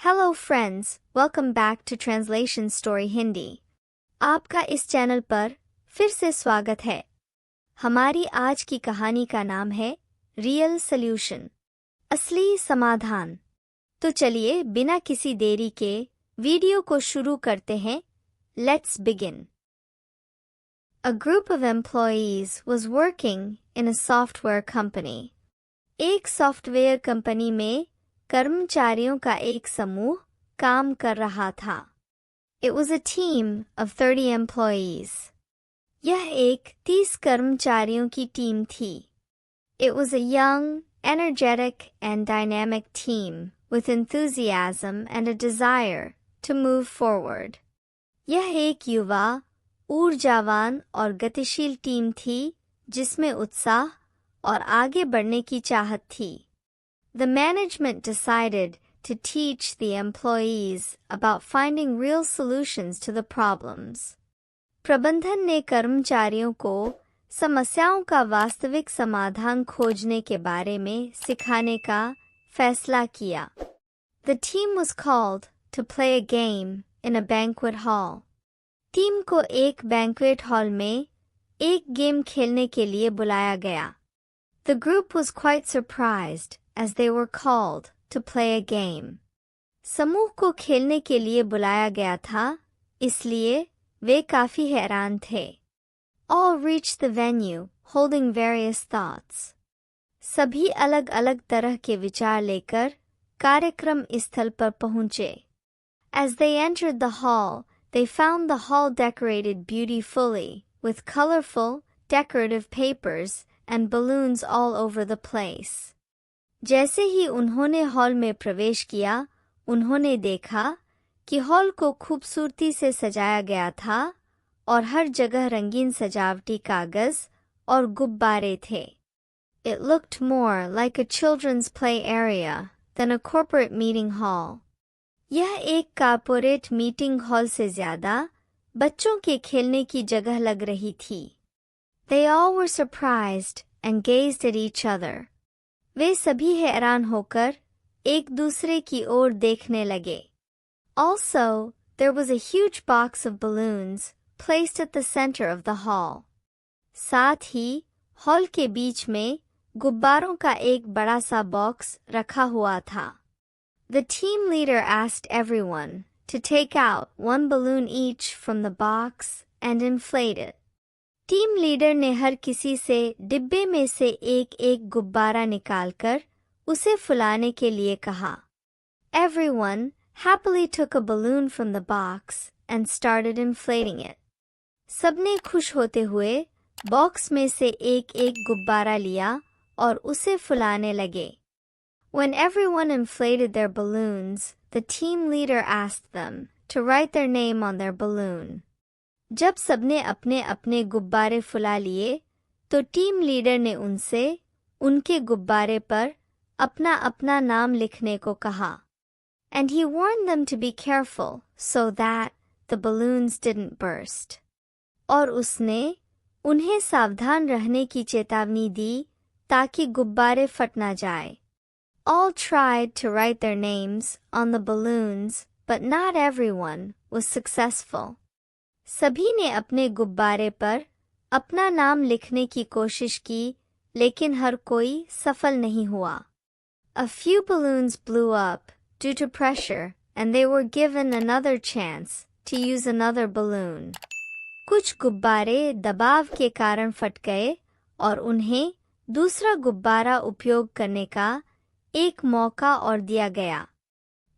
Hello friends, welcome back to translation story Hindi. आपका इस channel पर फिर से स्वागत है। हमारी आज की कहानी का नाम है रियल सॉल्यूशन, असली समाधान। तो चलिए बिना किसी देरी के वीडियो को शुरू करते हैं। Let's begin. A group of employees was working in a software company. एक सॉफ्टवेयर कंपनी में कर्मचारियों का एक समूह काम कर रहा था। It was a team of 30 employees. यह एक 30 कर्मचारियों की टीम थी। It was a young, energetic and dynamic team with enthusiasm and a desire to move forward. यह एक युवा, ऊर्जावान और गतिशील टीम थी जिसमें उत्साह और आगे बढ़ने की चाहत थी। The management decided to teach the employees about finding real solutions to the problems. प्रबंधन ने कर्मचारियों को समस्याओं का वास्तविक समाधान खोजने के बारे में सिखाने का फैसला किया। The team was called to play a game in a banquet hall. Team को एक बैंक्वेट हॉल में एक गेम खेलने के लिए बुलाया गया। The group was quite surprised as they were called to play a game. समूह को खेलने के लिए बुलाया गया था, इसलिए वे काफी हैरान थे। All reached the venue, holding various thoughts. सभी अलग-अलग तरह के विचार लेकर कार्यक्रम स्थल पर पहुंचे। As they entered the hall, they found the hall decorated beautifully with colorful, decorative papers and balloons all over the place. जैसे ही उन्होंने हॉल में प्रवेश किया, उन्होंने देखा कि हॉल को खूबसूरती से सजाया गया था और हर जगह रंगीन सजावटी कागज और गुब्बारे थे। It looked more like a children's play area than a corporate meeting hall. यह एक कॉर्पोरेट मीटिंग हॉल से ज्यादा बच्चों के खेलने की जगह लग रही थी। They all were surprised and gazed at each other. वे सभी हैरान होकर एक दूसरे की ओर देखने लगे। Also, there was a huge box of balloons placed at the center of the hall. साथ ही हॉल के बीच में गुब्बारों का एक बड़ा सा बॉक्स रखा हुआ था। The team leader asked everyone to take out one balloon each from the box and inflate it. Team leader ने हर किसी से डिब्बे में से एक एक गुब्बारा निकालकर उसे फुलाने के लिए कहा। Everyone happily took a balloon from the box and started inflating it. सबने खुश होते हुए बॉक्स में से एक एक गुब्बारा लिया और उसे फुलाने लगे। When everyone inflated their balloons, the team leader asked them to write their name on their balloon. जब सबने अपने अपने गुब्बारे फुला लिए, तो टीम लीडर ने उनसे उनके गुब्बारे पर अपना अपना नाम लिखने को कहा। And he warned them to be careful so that the balloons didn't burst. और उसने उन्हें सावधान रहने की चेतावनी दी ताकि गुब्बारे फट ना जाए। All tried to write their names on the balloons, but not everyone was successful. सभी ने अपने गुब्बारे पर अपना नाम लिखने की कोशिश की, लेकिन हर कोई सफल नहीं हुआ। A few balloons blew up due to pressure and they were given another chance to use another balloon. कुछ गुब्बारे दबाव के कारण फट गए और उन्हें दूसरा गुब्बारा उपयोग करने का एक मौका और दिया गया।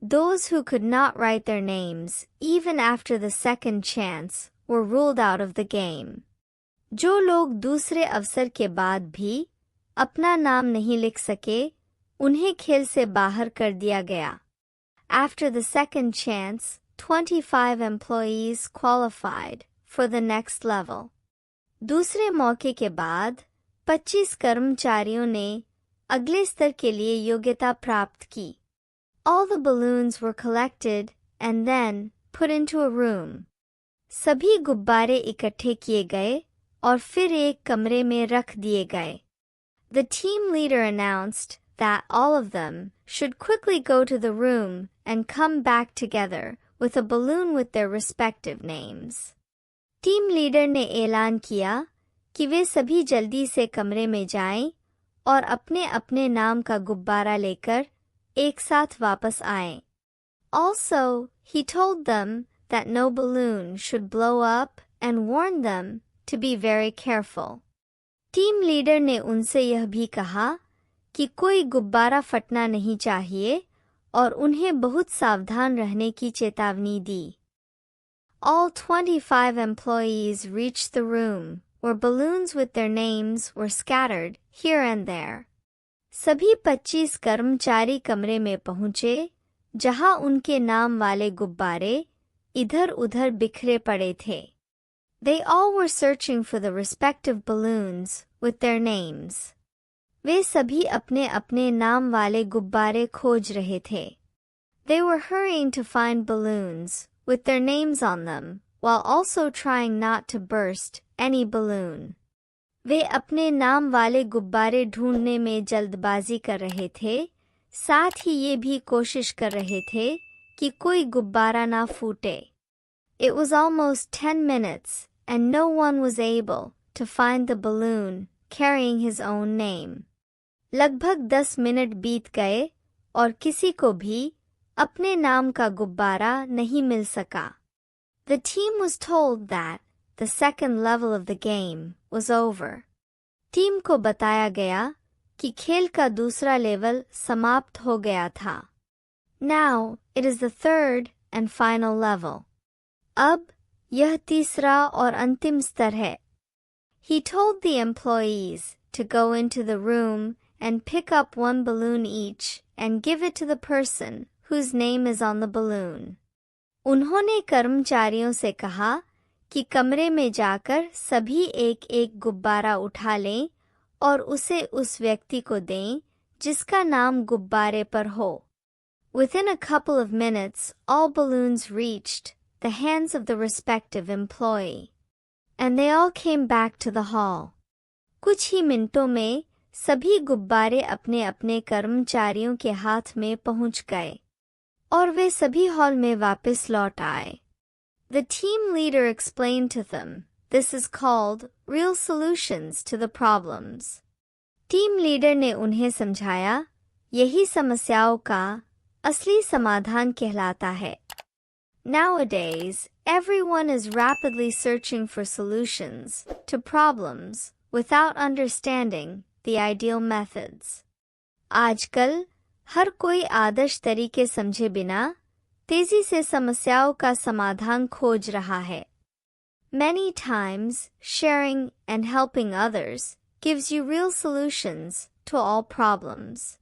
Those who could not write their names, even after the second chance, were ruled out of the game. जो लोग दूसरे अवसर के बाद भी अपना नाम नहीं लिख सके, उन्हें खेल से बाहर कर दिया गया। After the second chance, 25 employees qualified for the next level. दूसरे मौके के बाद 25 कर्मचारियों ने अगले स्तर के लिए योग्यता प्राप्त की। All the balloons were collected and then put into a room. सभी गुब्बारे इकट्ठे किए गए और फिर एक कमरे में रख दिए गए। The team leader announced that all of them should quickly go to the room and come back together with a balloon with their respective names. Team leader ने ऐलान किया कि वे सभी जल्दी से कमरे में जाएं और अपने अपने नाम का गुब्बारा लेकर एक साथ वापस आएं. Also, he told them that no balloon should blow up and warned them to be very careful. Team leader ने उनसे यह भी कहा कि कोई गुब्बारा फटना नहीं चाहिए और उन्हें बहुत सावधान रहने की चेतावनी दी. All 25 employees reached the room where balloons with their names were scattered here and there. सभी 25 कर्मचारी कमरे में पहुंचे जहां उनके नाम वाले गुब्बारे इधर-उधर बिखरे पड़े थे. They all were searching for the respective balloons with their names. वे सभी अपने अपने नाम वाले गुब्बारे खोज रहे थे. They were hurrying to find balloons with their names on them, while also trying not to burst any balloon. वे अपने नाम वाले गुब्बारे ढूंढने में जल्दबाजी कर रहे थे, साथ ही ये भी कोशिश कर रहे थे कि कोई गुब्बारा ना फूटे. It was almost 10 minutes, and no one was able to find the balloon carrying his own name. लगभग 10 मिनट बीत गए और किसी को भी अपने नाम का गुब्बारा नहीं मिल सका. The team was told that the second level of the game was over. Team को बताया गया कि खेल का दूसरा लेवल समाप्त हो गया था. Now it is the third and final level. अब यह तीसरा और अंतिम स्तर है. He told the employees to go into the room and pick up one balloon each and give it to the person whose name is on the balloon. उन्होंने कर्मचारियों से कहा कि कमरे में जाकर सभी एक एक गुब्बारा उठा लें और उसे उस व्यक्ति को दें जिसका नाम गुब्बारे पर हो. Within a couple of minutes, all balloons reached the hands of the respective employee, and they all came back to the hall. कुछ ही मिनटों में सभी गुब्बारे अपने अपने कर्मचारियों के हाथ में पहुंच गए और वे सभी हॉल में वापस लौट आए. The team leader explained to them, this is called real solutions to the problems. Team leader ने उन्हें समझाया, यही समस्याओं का असली समाधान कहलाता है. Nowadays, everyone is rapidly searching for solutions to problems without understanding the ideal methods. आजकल हर कोई आदर्श तरीके समझे बिना तेजी से समस्याओं का समाधान खोज रहा है. Many times, sharing and helping others gives you real solutions to all problems.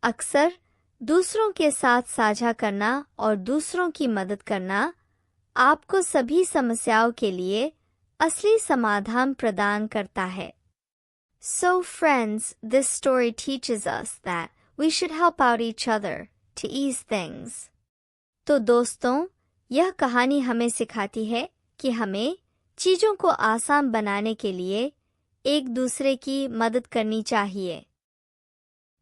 अक्सर दूसरों के साथ साझा करना और दूसरों की मदद करना आपको सभी समस्याओं के लिए असली समाधान प्रदान करता है. So friends, this story teaches us that we should help out each other to ease things. तो दोस्तों, यह कहानी हमें सिखाती है कि हमें चीजों को आसान बनाने के लिए एक दूसरे की मदद करनी चाहिए.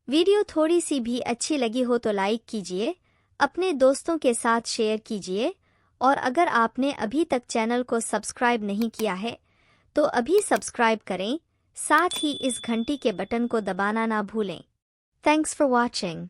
वीडियो थोड़ी सी भी अच्छी लगी हो तो लाइक कीजिए, अपने दोस्तों के साथ शेयर कीजिए और अगर आपने अभी तक चैनल को सब्सक्राइब नहीं किया है तो अभी सब्सक्राइब करें, साथ ही इस घंटी के बटन को दबाना ना भूलें. Thanks for watching.